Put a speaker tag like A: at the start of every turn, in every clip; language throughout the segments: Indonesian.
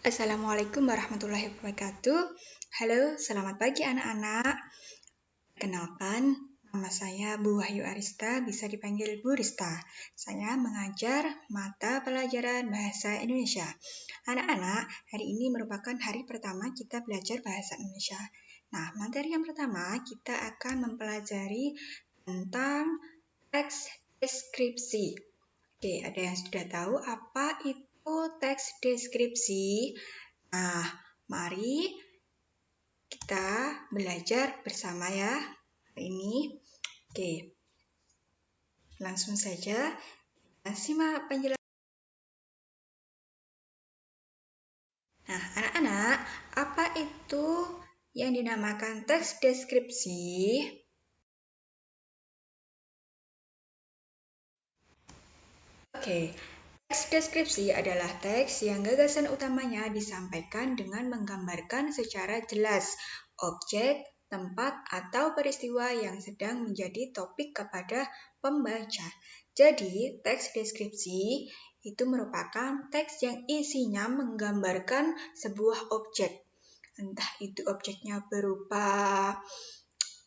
A: Assalamualaikum warahmatullahi wabarakatuh. Halo, selamat pagi anak-anak. Kenalkan, nama saya Bu Wahyu Arista, bisa dipanggil Bu Rista. Saya mengajar mata pelajaran Bahasa Indonesia. Anak-anak, hari ini merupakan hari pertama kita belajar Bahasa Indonesia. Nah, materi yang pertama kita akan mempelajari tentang teks deskripsi. Oke, ada yang sudah tahu apa itu teks deskripsi? Nah, mari kita belajar bersama ya hari ini. Oke, langsung saja kita simak penjelasan. Nah, anak-anak, apa itu yang dinamakan teks deskripsi? Oke. Teks deskripsi adalah teks yang gagasan utamanya disampaikan dengan menggambarkan secara jelas objek, tempat, atau peristiwa yang sedang menjadi topik kepada pembaca. Jadi, teks deskripsi itu merupakan teks yang isinya menggambarkan sebuah objek. Entah itu objeknya berupa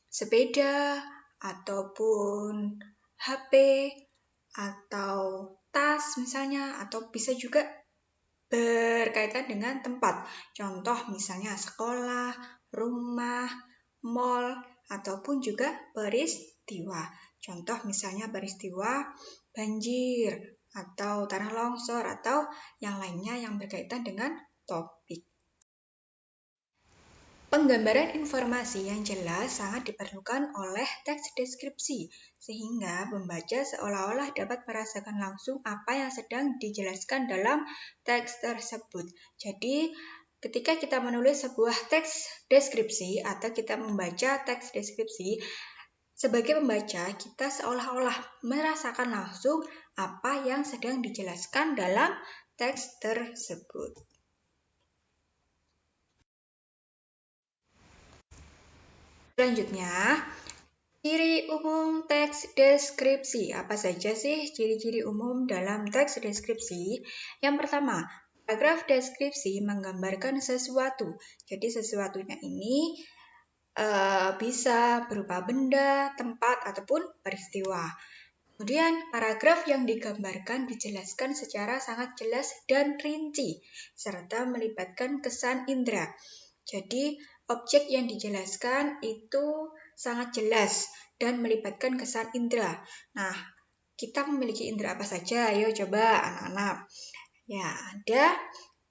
A: sepeda, ataupun HP, atau tas misalnya, atau bisa juga berkaitan dengan tempat. Contoh misalnya sekolah, rumah, mall, ataupun juga peristiwa. Contoh misalnya peristiwa banjir, atau tanah longsor, atau yang lainnya yang berkaitan dengan topik. Penggambaran informasi yang jelas sangat diperlukan oleh teks deskripsi, sehingga pembaca seolah-olah dapat merasakan langsung apa yang sedang dijelaskan dalam teks tersebut. Jadi, ketika kita menulis sebuah teks deskripsi atau kita membaca teks deskripsi, sebagai pembaca kita seolah-olah merasakan langsung apa yang sedang dijelaskan dalam teks tersebut. Selanjutnya, ciri umum teks deskripsi. Apa saja sih ciri-ciri umum dalam teks deskripsi? Yang pertama, paragraf deskripsi menggambarkan sesuatu. Jadi sesuatunya ini bisa berupa benda, tempat, ataupun peristiwa. Kemudian, paragraf yang digambarkan dijelaskan secara sangat jelas dan rinci, serta melibatkan kesan indera. Jadi, objek yang dijelaskan itu sangat jelas dan melibatkan kesan indera. Nah, kita memiliki indera apa saja? Ayo coba anak-anak. Ya, ada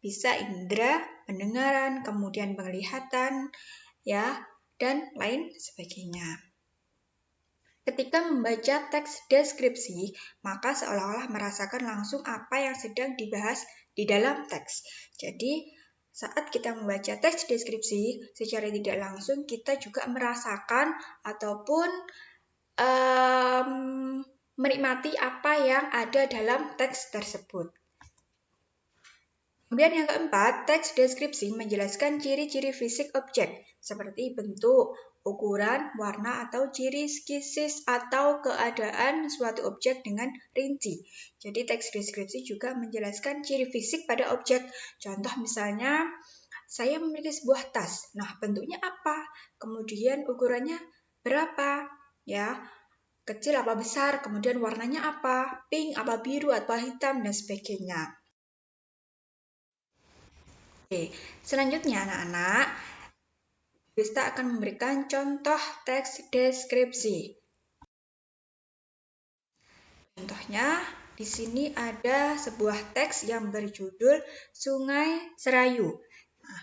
A: bisa indera pendengaran, kemudian penglihatan, ya, dan lain sebagainya. Ketika membaca teks deskripsi, maka seolah-olah merasakan langsung apa yang sedang dibahas di dalam teks. Jadi, saat kita membaca teks deskripsi, secara tidak langsung kita juga merasakan ataupun menikmati apa yang ada dalam teks tersebut. Kemudian yang keempat, teks deskripsi menjelaskan ciri-ciri fisik objek, seperti bentuk, ukuran, warna, atau ciri skizis atau keadaan suatu objek dengan rinci. Jadi teks deskripsi juga menjelaskan ciri fisik pada objek. Contoh misalnya, saya memiliki sebuah tas. Nah, bentuknya apa? Kemudian ukurannya berapa? Ya, kecil apa besar? Kemudian warnanya apa? Pink, apa biru, atau hitam, dan sebagainya. Oke, selanjutnya anak-anak, Rista akan memberikan contoh teks deskripsi. Contohnya, di sini ada sebuah teks yang berjudul Sungai Serayu. Nah,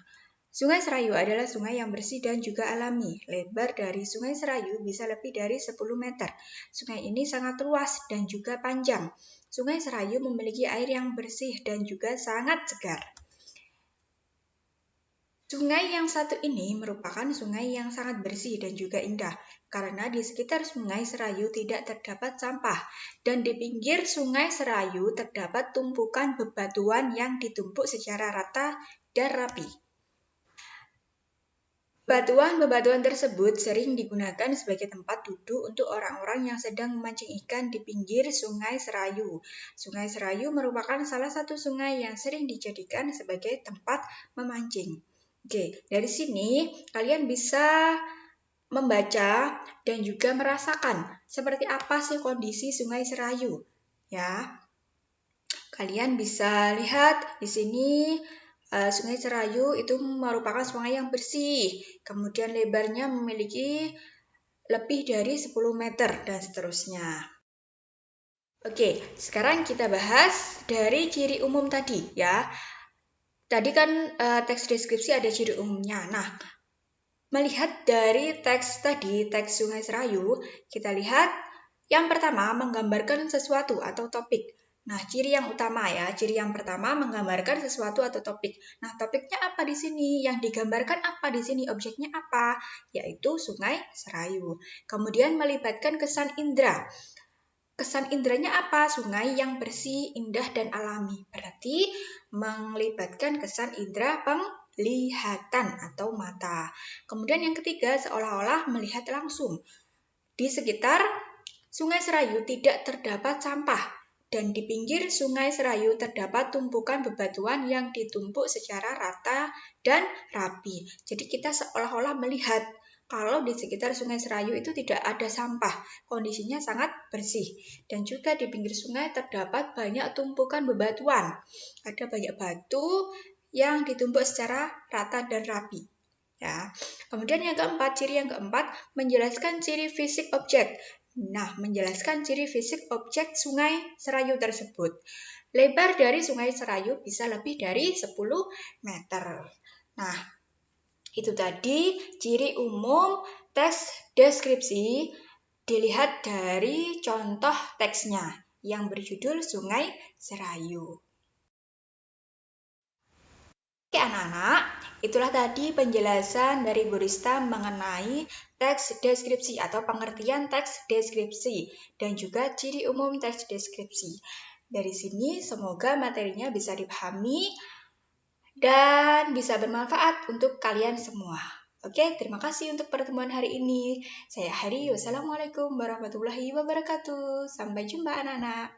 A: Sungai Serayu adalah sungai yang bersih dan juga alami. Lebar dari Sungai Serayu bisa lebih dari 10 meter. Sungai ini sangat luas dan juga panjang. Sungai Serayu memiliki air yang bersih dan juga sangat segar. Sungai yang satu ini merupakan sungai yang sangat bersih dan juga indah, karena di sekitar Sungai Serayu tidak terdapat sampah, dan di pinggir Sungai Serayu terdapat tumpukan bebatuan yang ditumpuk secara rata dan rapi. Bebatuan-bebatuan tersebut sering digunakan sebagai tempat duduk untuk orang-orang yang sedang memancing ikan di pinggir Sungai Serayu. Sungai Serayu merupakan salah satu sungai yang sering dijadikan sebagai tempat memancing. Oke, dari sini kalian bisa membaca dan juga merasakan seperti apa sih kondisi Sungai Serayu. Ya, kalian bisa lihat di sini Sungai Serayu itu merupakan sungai yang bersih. Kemudian lebarnya memiliki lebih dari 10 meter dan seterusnya. Oke, sekarang kita bahas dari ciri umum tadi ya. Tadi kan teks deskripsi ada ciri umumnya. Nah, melihat dari teks tadi, teks Sungai Serayu, kita lihat yang pertama menggambarkan sesuatu atau topik. Nah, ciri yang utama ya, ciri yang pertama menggambarkan sesuatu atau topik. Nah, topiknya apa di sini? Yang digambarkan apa di sini? Objeknya apa? Yaitu Sungai Serayu. Kemudian melibatkan kesan indera. Kesan inderanya apa? Sungai yang bersih, indah, dan alami. Berarti melibatkan kesan indera penglihatan atau mata. Kemudian yang ketiga, seolah-olah melihat langsung. Di sekitar Sungai Serayu tidak terdapat sampah. Dan di pinggir Sungai Serayu terdapat tumpukan bebatuan yang ditumpuk secara rata dan rapi. Jadi kita seolah-olah melihat kalau di sekitar Sungai Serayu itu tidak ada sampah, kondisinya sangat bersih. Dan juga di pinggir sungai terdapat banyak tumpukan bebatuan. Ada banyak batu yang ditumpuk secara rata dan rapi. Ya. Kemudian yang keempat, ciri yang keempat, menjelaskan ciri fisik objek. Nah, menjelaskan ciri fisik objek Sungai Serayu tersebut. Lebar dari Sungai Serayu bisa lebih dari 10 meter. Nah, itu tadi ciri umum teks deskripsi dilihat dari contoh teksnya yang berjudul Sungai Serayu. Oke anak-anak, itulah tadi penjelasan dari Bu Rista mengenai teks deskripsi atau pengertian teks deskripsi dan juga ciri umum teks deskripsi. Dari sini semoga materinya bisa dipahami dan bisa bermanfaat untuk kalian semua. Oke, terima kasih untuk pertemuan hari ini. Saya Hari, wassalamualaikum warahmatullahi wabarakatuh. Sampai jumpa anak-anak.